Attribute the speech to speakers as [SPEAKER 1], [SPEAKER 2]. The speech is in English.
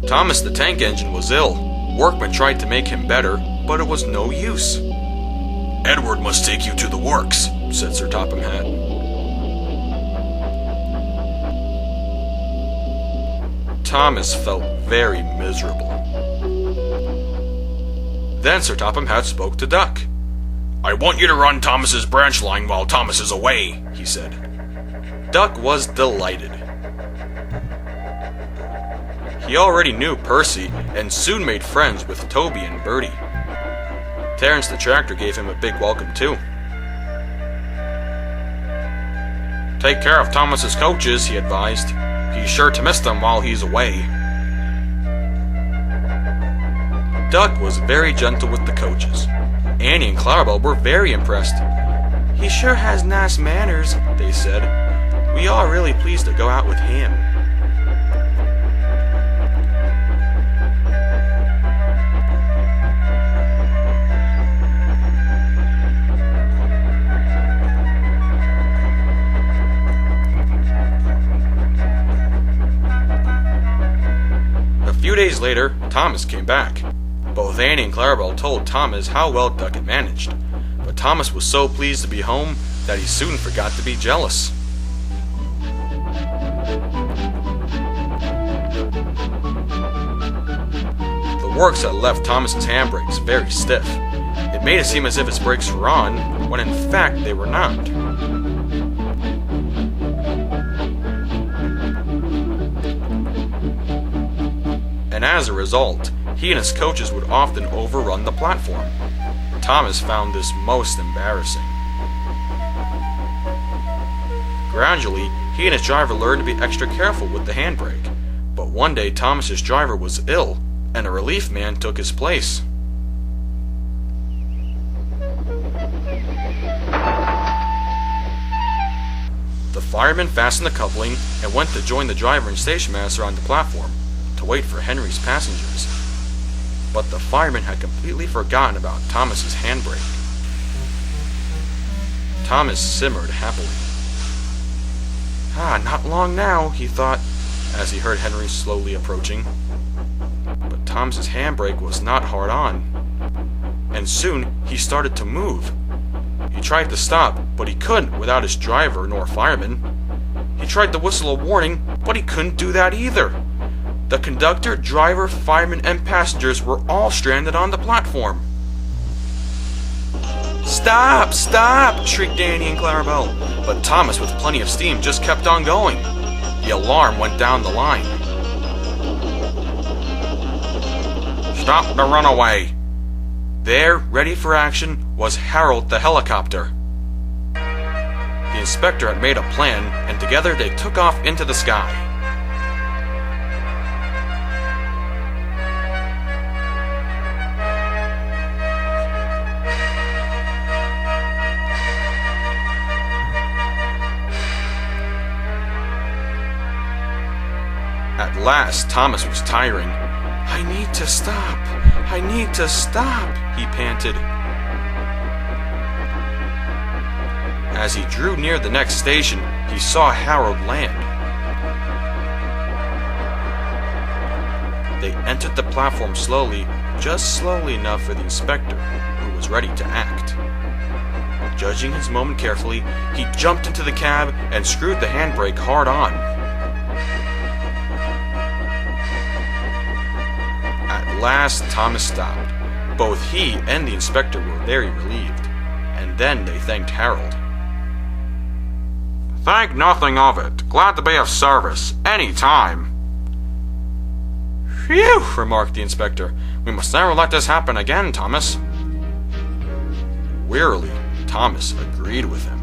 [SPEAKER 1] Thomas the tank engine was ill. Workmen tried to make him better, but it was no use. "Edward must take you to the works," said Sir Topham Hatt. Thomas felt very miserable. Then Sir Topham Hatt spoke to Duck. "I want you to run Thomas's branch line while Thomas is away," he said. Duck was delighted. He already knew Percy and soon made friends with Toby and Bertie. Terence the tractor gave him a big welcome too. "Take care of Thomas's coaches," he advised. "He's sure to miss them while he's away." Duck was very gentle with the coaches. Annie and Clarabelle were very impressed. "He sure has nice manners," they said. "We are really pleased to go out with him." A few days later, Thomas came back. Both Annie and Clarabelle told Thomas how well Duck had managed, but Thomas was so pleased to be home that he soon forgot to be jealous. The works had left Thomas's handbrakes very stiff. It made it seem as if his brakes were on, when in fact they were not. And as a result, he and his coaches would often overrun the platform. Thomas found this most embarrassing. Gradually, he and his driver learned to be extra careful with the handbrake. But one day Thomas's driver was ill, and a relief man took his place. The fireman fastened the coupling and went to join the driver and station master on the platform to wait for Henry's passengers. But the fireman had completely forgotten about Thomas's handbrake. Thomas simmered happily. Not long now, he thought, as he heard Henry slowly approaching. But Thomas's handbrake was not hard on, and soon he started to move. He tried to stop, but he couldn't without his driver nor fireman. He tried to whistle a warning, but he couldn't do that either. The conductor, driver, fireman, and passengers were all stranded on the platform. "Stop! Stop!" shrieked Annie and Clarabelle, but Thomas, with plenty of steam, just kept on going. The alarm went down the line. "Stop the runaway!" There, ready for action, was Harold the helicopter. The inspector had made a plan, and together they took off into the sky. At last, Thomas was tiring. "I need to stop. I need to stop," he panted. As he drew near the next station, he saw Harold land. They entered the platform slowly, just slowly enough for the inspector, who was ready to act. Judging his moment carefully, he jumped into the cab and screwed the handbrake hard on. At last, Thomas stopped. Both he and the inspector were very relieved, and then they thanked Harold. "Think nothing of it. Glad to be of service, any time." "Phew," remarked the inspector. "We must never let this happen again, Thomas." Wearily, Thomas agreed with him.